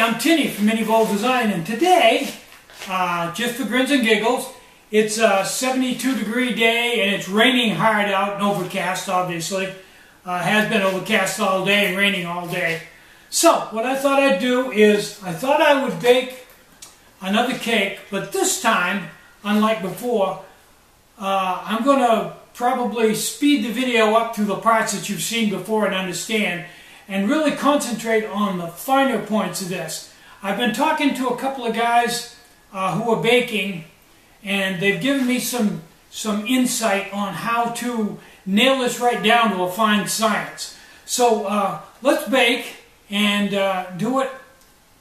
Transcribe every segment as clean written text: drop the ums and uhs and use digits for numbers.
Hi, I'm Tinny from minibulldesign, and today, just for grins and giggles, it's a 72-degree day and it's raining hard out and overcast, obviously. Has been overcast all day and raining all day. So, what I thought I'd do is, I thought I would bake another cake, but this time, unlike before, I'm going to probably speed the video up to the parts that you've seen before and understand, and really concentrate on the finer points of this. I've been talking to a couple of guys who are baking, and they've given me some insight on how to nail this right down to a fine science. So let's bake and do it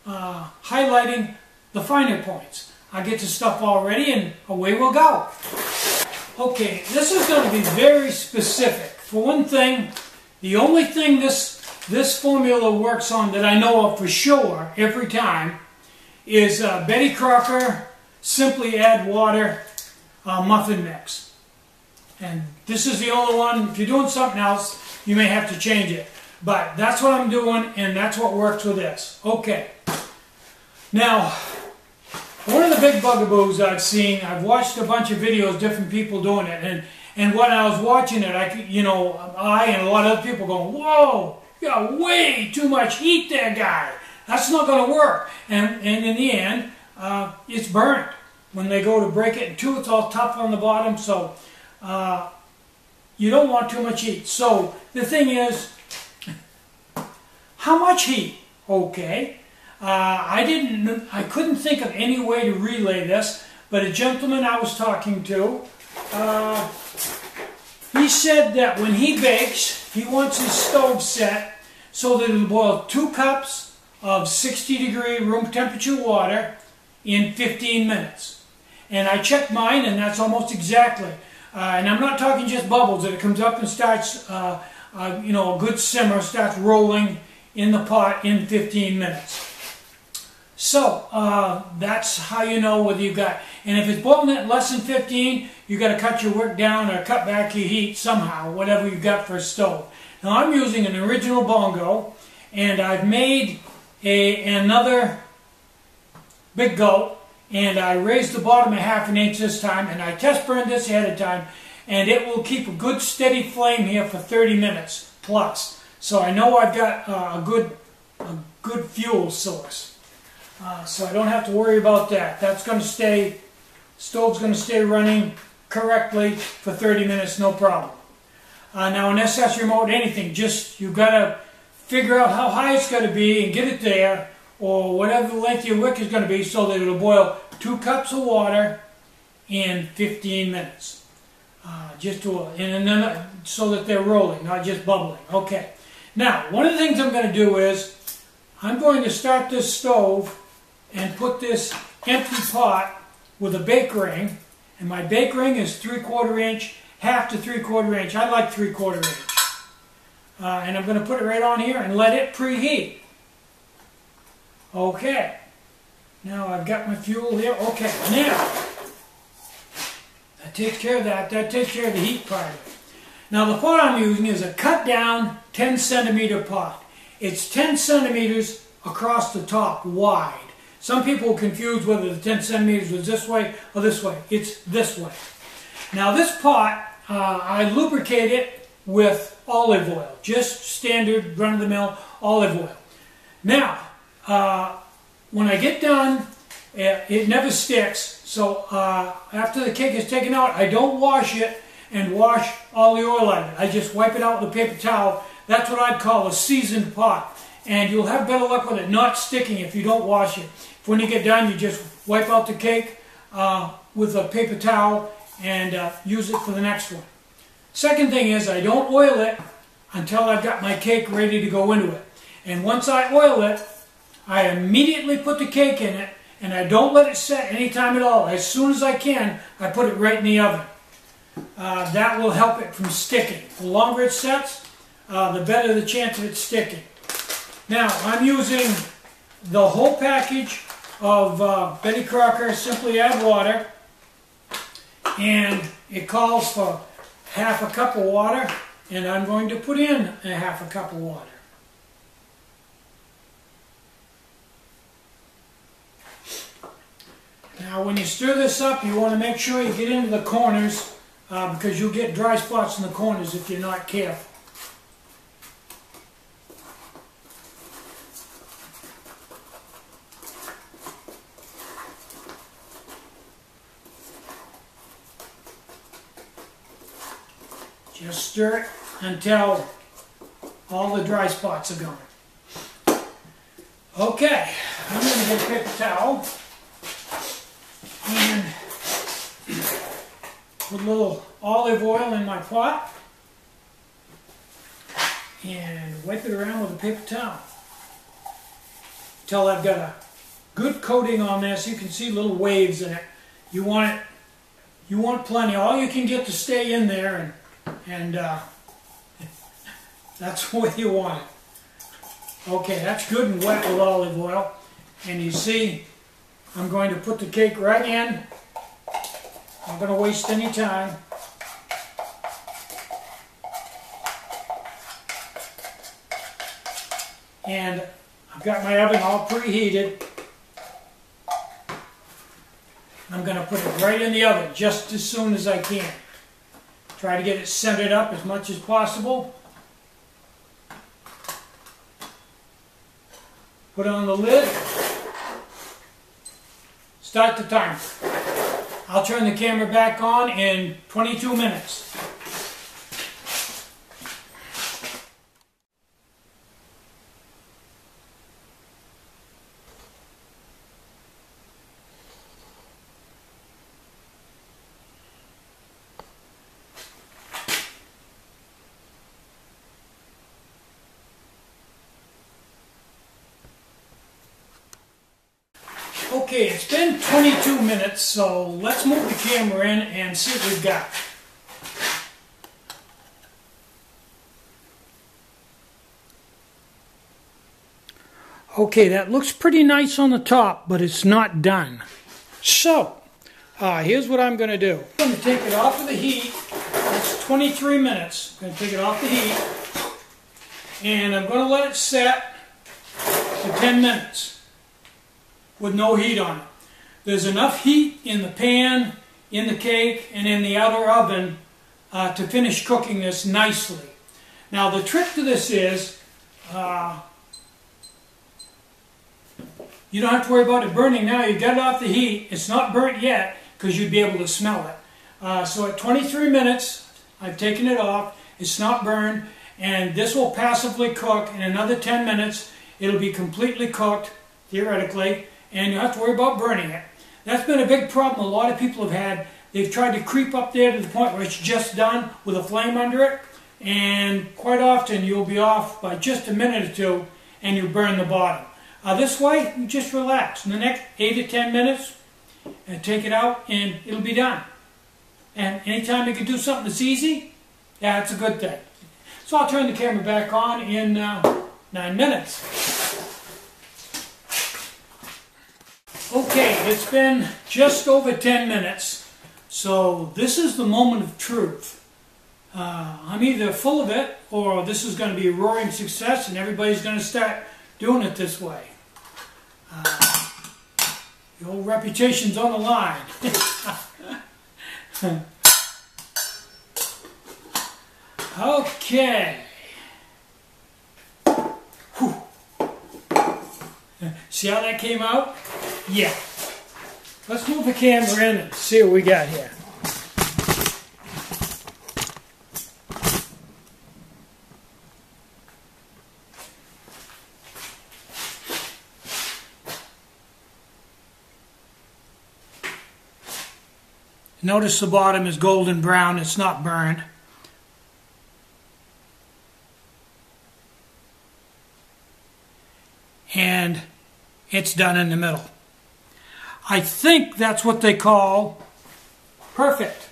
highlighting the finer points. I'll get the stuff all ready and away we'll go. Okay, this is going to be very specific. For one thing, the only thing this formula works on that I know of for sure every time is Betty Crocker Simply Add Water muffin mix. And this is the only one. If you're doing something else, you may have to change it. But that's what I'm doing, and that's what works with this. Okay. Now, one of the big bugaboos I've seen, I've watched a bunch of videos, different people doing it, and when I was watching it, I and a lot of other people going, whoa, you got way too much heat there, guy. That's not going to work. And in the end, it's burnt. When they go to break it in two, it's all tough on the bottom, so you don't want too much heat. So the thing is, how much heat? Okay. I couldn't think of any way to relay this, but a gentleman I was talking to, he said that when he bakes, he wants his stove set so that it'll boil 2 cups of 60-degree room temperature water in 15 minutes. And I checked mine, and that's almost exactly. And I'm not talking just bubbles, that it comes up and starts, a good simmer, starts rolling in the pot in 15 minutes. So, that's how you know whether you've got, and if it's boiling at less than 15, you've got to cut your work down or cut back your heat somehow, whatever you've got for a stove. Now, I'm using an original bongo, and I've made another big goat, and I raised the bottom a 1/2 inch this time, and I test burned this ahead of time, and it will keep a good steady flame here for 30 minutes plus. So I know I've got a good fuel source. So I don't have to worry about that. That's going to stay, stove's going to stay running correctly for 30 minutes, no problem. Now an SS remote, anything, just you've got to figure out how high it's going to be and get it there, or whatever the length of your wick is going to be, so that it'll boil 2 cups of water in 15 minutes. So that they're rolling, not just bubbling. Okay. Now, one of the things I'm going to do is, I'm going to start this stove and put this empty pot with a bake ring, and my bake ring is 3/4 inch, 1/2 to 3/4 inch. I like 3/4 inch. And I'm going to put it right on here and let it preheat. Okay. Now I've got my fuel here. Okay, now that takes care of that. That takes care of the heat part of it. Now the pot I'm using is a cut down 10 centimeter pot. It's 10 centimeters across the top, wide. Some people are confused whether the 10 centimeters was this way or this way. It's this way. Now this pot, I lubricate it with olive oil. Just standard run-of-the-mill olive oil. Now, when I get done, it never sticks. So after the cake is taken out, I don't wash it and wash all the oil out of it. I just wipe it out with a paper towel. That's what I'd call a seasoned pot. And you'll have better luck with it not sticking if you don't wash it. If when you get done, you just wipe out the cake with a paper towel and use it for the next one. Second thing is, I don't oil it until I've got my cake ready to go into it. And once I oil it, I immediately put the cake in it, and I don't let it set any time at all. As soon as I can, I put it right in the oven. That will help it from sticking. The longer it sets, the better the chance of it sticking. Now, I'm using the whole package of Betty Crocker Simply Add Water, and it calls for 1/2 cup of water, and I'm going to put in 1/2 cup of water. Now when you stir this up, you want to make sure you get into the corners because you'll get dry spots in the corners if you're not careful. Just stir it until all the dry spots are gone. Okay, I'm going to get a paper towel and put a little olive oil in my pot and wipe it around with a paper towel until I've got a good coating on this. You can see little waves in it. You want plenty. All you can get to stay in there, and that's what you want. Okay, that's good and wet with olive oil. And you see, I'm going to put the cake right in. I'm not going to waste any time. And I've got my oven all preheated. I'm going to put it right in the oven just as soon as I can. Try to get it centered up as much as possible. Put on the lid. Start the timer. I'll turn the camera back on in 22 minutes. Okay, it's been 22 minutes, so let's move the camera in and see what we've got. Okay, that looks pretty nice on the top, but it's not done. So, here's what I'm going to do. I'm going to take it off of the heat. It's 23 minutes. I'm going to take it off the heat. And I'm going to let it set for 10 minutes. With no heat on it. There's enough heat in the pan, in the cake, and in the outer oven to finish cooking this nicely. Now the trick to this is you don't have to worry about it burning now. You got it off the heat. It's not burnt yet because you'd be able to smell it. So at 23 minutes, I've taken it off. It's not burned, and this will passively cook. In another 10 minutes, it'll be completely cooked, theoretically. And you don't have to worry about burning it. That's been a big problem a lot of people have had. They've tried to creep up there to the point where it's just done with a flame under it, and quite often you'll be off by just a minute or two and you burn the bottom. This way, you just relax. In the next 8 to 10 minutes, and take it out and it'll be done. And anytime you can do something that's easy, yeah, it's a good thing. So I'll turn the camera back on in 9 minutes. Okay, it's been just over 10 minutes, so this is the moment of truth. I'm either full of it, or this is going to be a roaring success and everybody's going to start doing it this way. The old reputation's on the line. Okay. Whew. See how that came out? Yeah. Let's move the camera in and see what we got here. Notice the bottom is golden brown. It's not burned. And it's done in the middle. I think that's what they call perfect.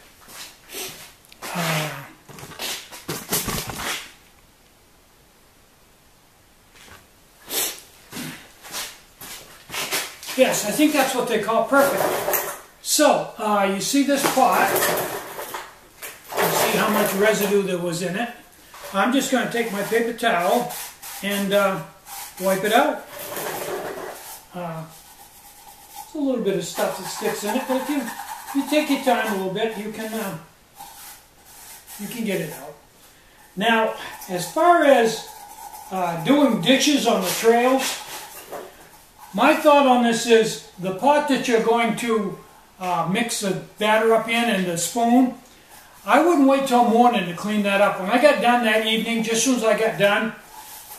Yes, I think that's what they call perfect. So, you see this pot. You see how much residue there was in it. I'm just going to take my paper towel and wipe it out. It's a a little bit of stuff that sticks in it, but if you take your time a little bit, you can get it out. Now, as far as doing dishes on the trails, my thought on this is the pot that you're going to mix the batter up in and the spoon, I wouldn't wait till morning to clean that up. When I got done that evening, just as soon as I got done,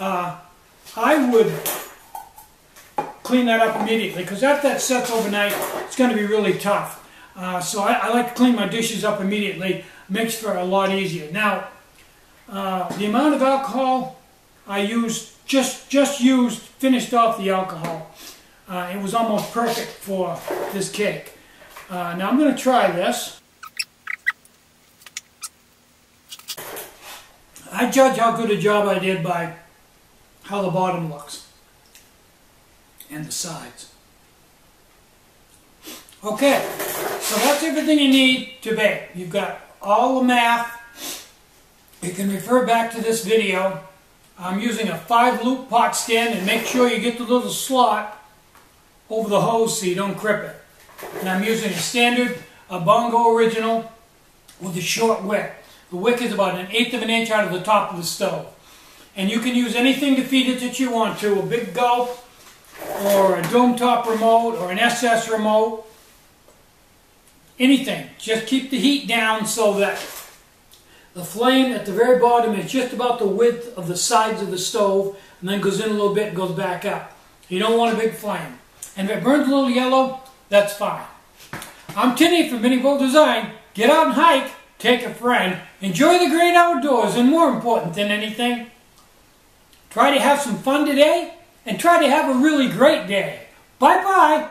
I would clean that up immediately, because after that sets overnight, it's going to be really tough. So I like to clean my dishes up immediately. Makes for a lot easier. Now, the amount of alcohol I used, finished off the alcohol. It was almost perfect for this cake. Now I'm going to try this. I judge how good a job I did by how the bottom looks and the sides. Okay, so that's everything you need to bake. You've got all the math. You can refer back to this video. I'm using a 5-loop pot stand, and make sure you get the little slot over the hose so you don't grip it. And I'm using a standard Bongo Original with a short wick. The wick is about 1/8 of an inch out of the top of the stove. And you can use anything to feed it that you want to, a big gulp, or a dome top remote, or an SS remote. Anything. Just keep the heat down so that the flame at the very bottom is just about the width of the sides of the stove, and then goes in a little bit and goes back up. You don't want a big flame. And if it burns a little yellow, that's fine. I'm Tinny from minibulldesign. Get out and hike, take a friend, enjoy the great outdoors, and more important than anything, try to have some fun today, and try to have a really great day. Bye-bye.